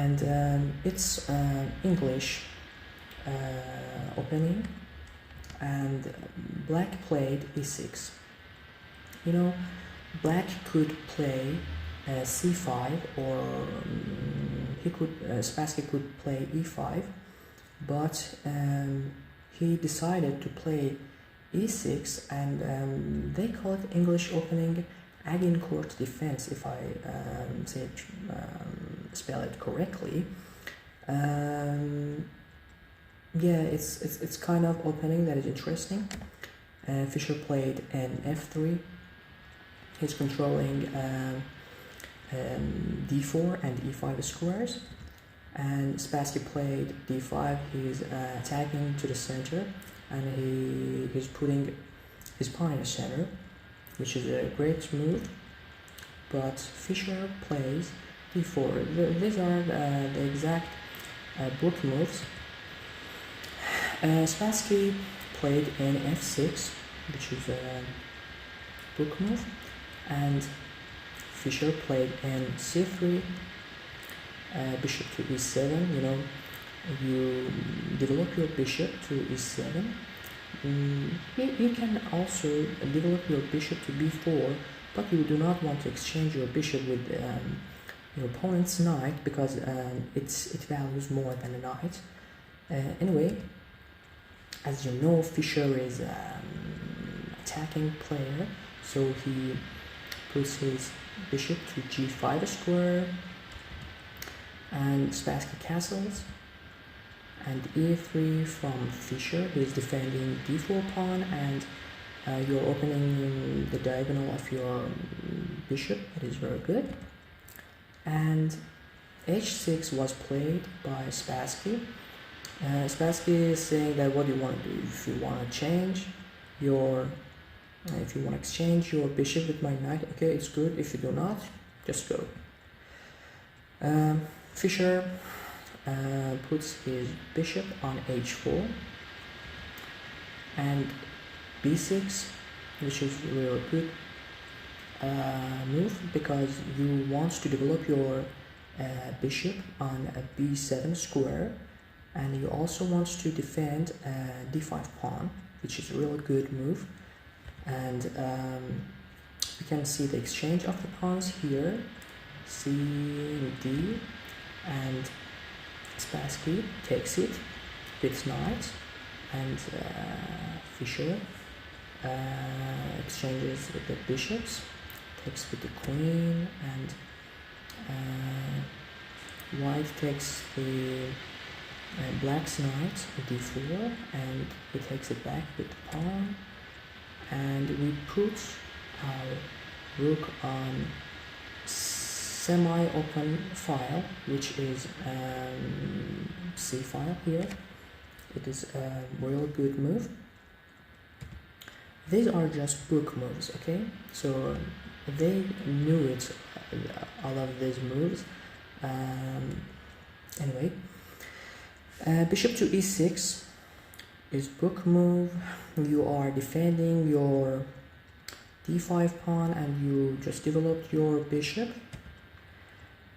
and it's English opening, and black played e6. You know, black could play c5, or spassky could play e5, but he decided to play e6, and they call it English opening Agincourt defense, if I spell it correctly. Yeah, it's kind of opening that is interesting. Fischer played an f3. He's controlling d4 and e5 squares, and spassky played d5. He's attacking to the center, and he's putting his pawn in the center, which is a great move. But Fischer plays d4. These are the exact book moves. Spassky played in f6, which is a book move, and Fischer played in c3, bishop to e7. You know, you develop your bishop to e7. You can also develop your bishop to b4, but you do not want to exchange your bishop with your opponent's knight, because it values more than a knight. Anyway, as you know, Fischer is attacking player, so he puts his bishop to g5 square, and spassky castles, and e3 from Fischer, who is defending d4 pawn, and you're opening the diagonal of your bishop. It is very good. And h6 was played by Spassky. Spassky is saying that what do you want to do? If you want to change your, if you want to exchange your bishop with my knight, okay, it's good. If you do not, just go. Fischer puts his bishop on h4 and b6, which is a really good move, because you want to develop your bishop on a b7 square, and you also want to defend d5 pawn, which is a really good move. And we can see the exchange of the pawns here, c, d, and Spassky takes it with knight, and Fischer exchanges with the bishops, takes with the queen, and white takes the black's knight d4, and he takes it back with the pawn, and we put our rook on semi-open file, which is c file here. It is a real good move. These are just book moves, okay? So they knew it, all of these moves. Anyway, bishop to e6 is book move. You are defending your d5 pawn, and you just developed your bishop.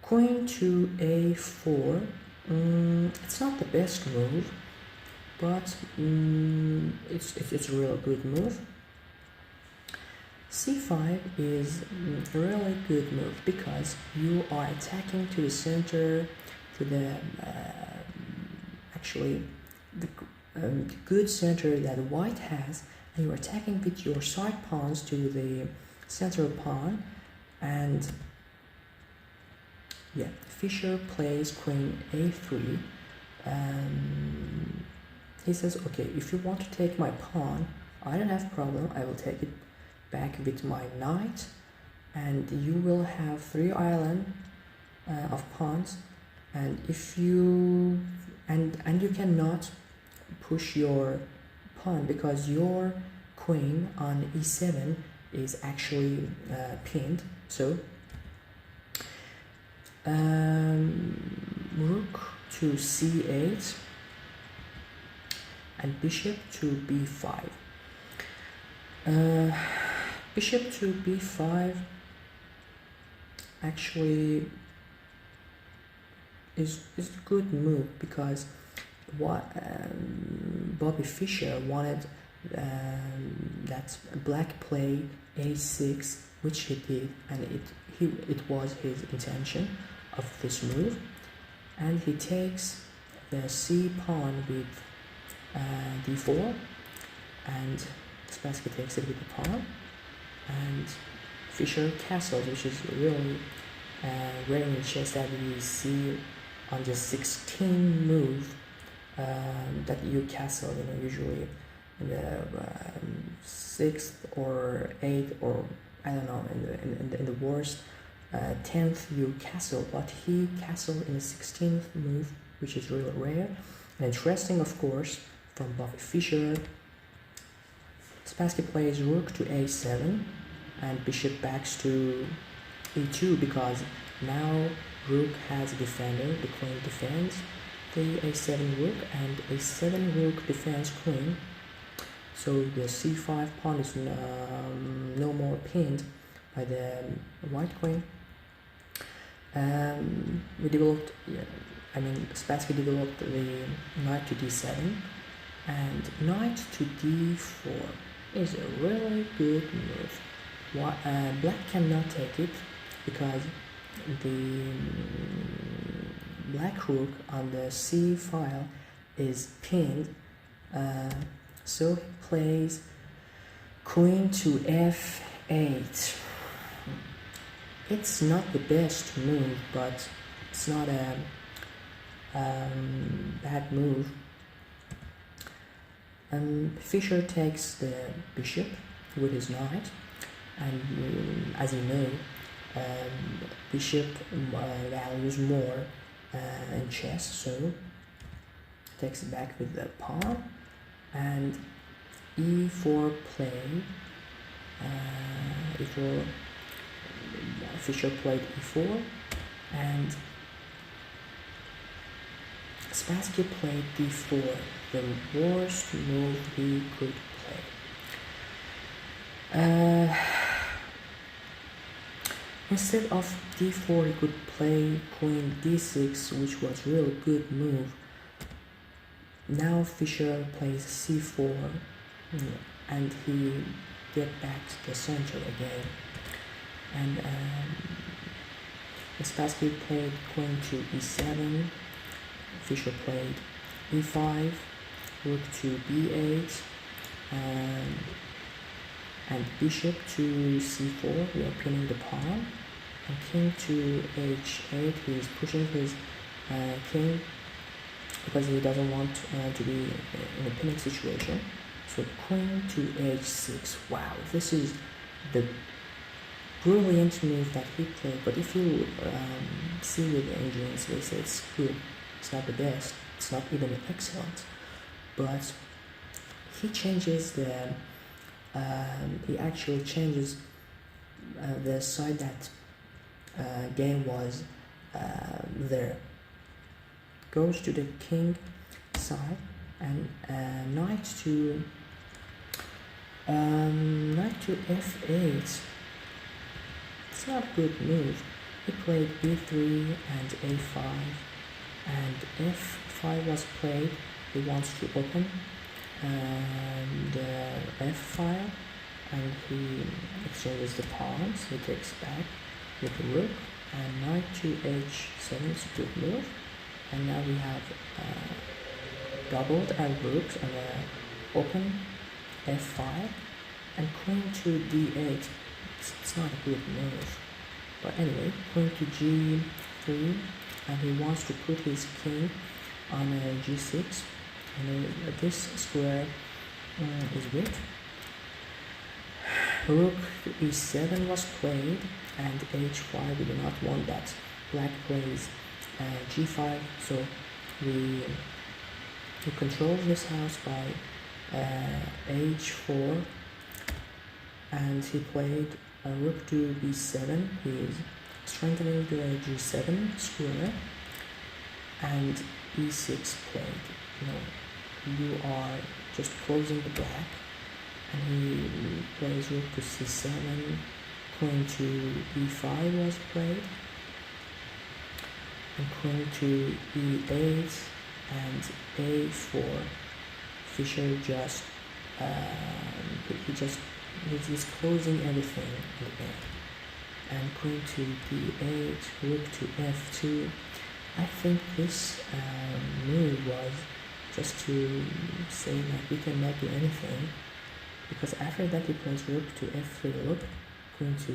Queen to a4. It's not the best move, but it's a real good move. c5 is a really good move, because you are attacking to the center, to the actually the good center that white has, and you're attacking with your side pawns to the center pawn. And yeah, Fischer plays queen a3. He says, okay, if you want to take my pawn, I don't have problem. I will take it back with my knight, and you will have 3 islands of pawns. And if you and you cannot push your pawn, because your queen on e7 is actually pinned. So rook to c8 and bishop to b5. Bishop to b5 actually is a good move, because what Bobby Fischer wanted that black play a6, which he did, and it was his intention of this move, and he takes the c pawn with d4, and Spassky takes it with the pawn, and Fischer castles, which is really rare in chess that we see on the 16 move that you castle, usually in the 6th or 8th, or I don't know, in the worst 10th you castle, but he castled in the 16th move, which is really rare and interesting, of course, from Bobby Fischer. Spassky plays rook to a7, and bishop backs to e2, because now rook has a defender, the queen defends the a7 rook, and a7 rook defends queen, so the c5 pawn is no more pinned by the white queen. Spassky developed the knight to d7, and knight to d4 is a really good move. Black cannot take it, because the black rook on the c file is pinned, so he plays queen to f8. It's not the best move, but it's not a bad move. Fischer takes the bishop with his knight, and as you know, bishop values more in chess, so takes it back with the pawn, and e4 play. Fischer played e4, and Spassky played d4, the worst move he could play. Instead of d4, he could play queen d6, which was a really good move. Now Fischer plays c4, and he get back to the center again. And Spassky played queen to e7, Fischer played e5, rook to b8, and bishop to c4, we are pinning the pawn, and king to h8, he is pushing his king, because he doesn't want to be in a pinning situation. So queen to h6, wow, this is the brilliant move that he played, but if you see with the engineers, they say it's good, it's not the best, it's not even excellent, but he changes the he actually changes the side that game was there, goes to the king side, and knight to f8. It's not a good move. He played b3 and a5, and f5 was played. He wants to open the f file, and he exchanges the pawns. He takes back with the rook, and knight to h7 is a good move. And now we have doubled our rooks and open f5, and queen to d8. It's not a good move, but anyway, queen to g3, and he wants to put his king on g6, and this square is weak. Rook to e7 was played, and h5, we do not want that. Black plays g5, so we control this house by h4, and he played rook to b7. He is strengthening the g7 square, and e6 played. You are just closing the black, and he plays rook to c7, queen to e5 was played, and queen to e8 and a4. Fischer just he's closing everything in the end. And queen to d8, rook to f2. I think this move was just to say that we cannot do anything, because after that he plays rook to f3, look, queen to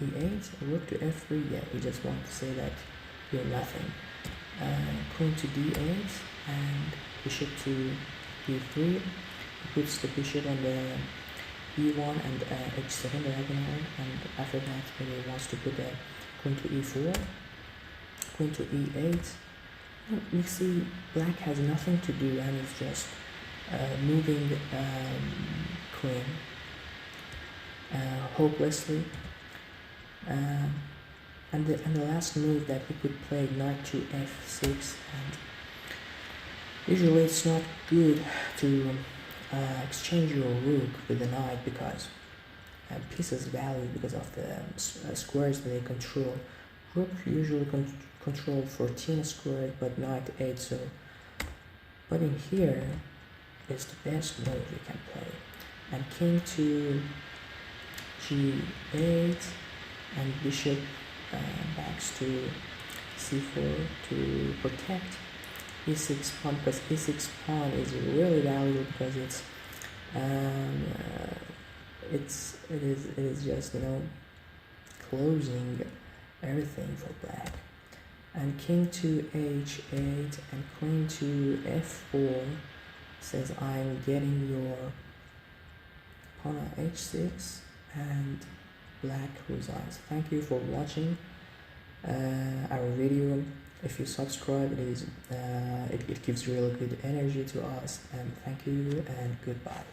e8, rook to f3. Yeah, he just wants to say that you're nothing. Queen to d8 and bishop to d3. He puts the bishop on the e1 and h7 diagonal, and after that he wants to put the queen to e4, queen to e8. You see, black has nothing to do and it's just moving queen hopelessly. And the last move that he could play, knight to f6, and usually it's not good to exchange your rook with the knight, because pieces value because of the squares that they control. Rook usually control 14 squares, but knight 8. So, but in here is the best move you can play. And king to g8 and bishop backs to c4 to protect e6 pawn, because e6 pawn is really valuable, because it is just, you know, closing everything for black. And king to h8 and queen to f4 says I'm getting your pawn on h6, and black resigns. Thank you for watching our video. If you subscribe, it gives really good energy to us, and thank you and goodbye.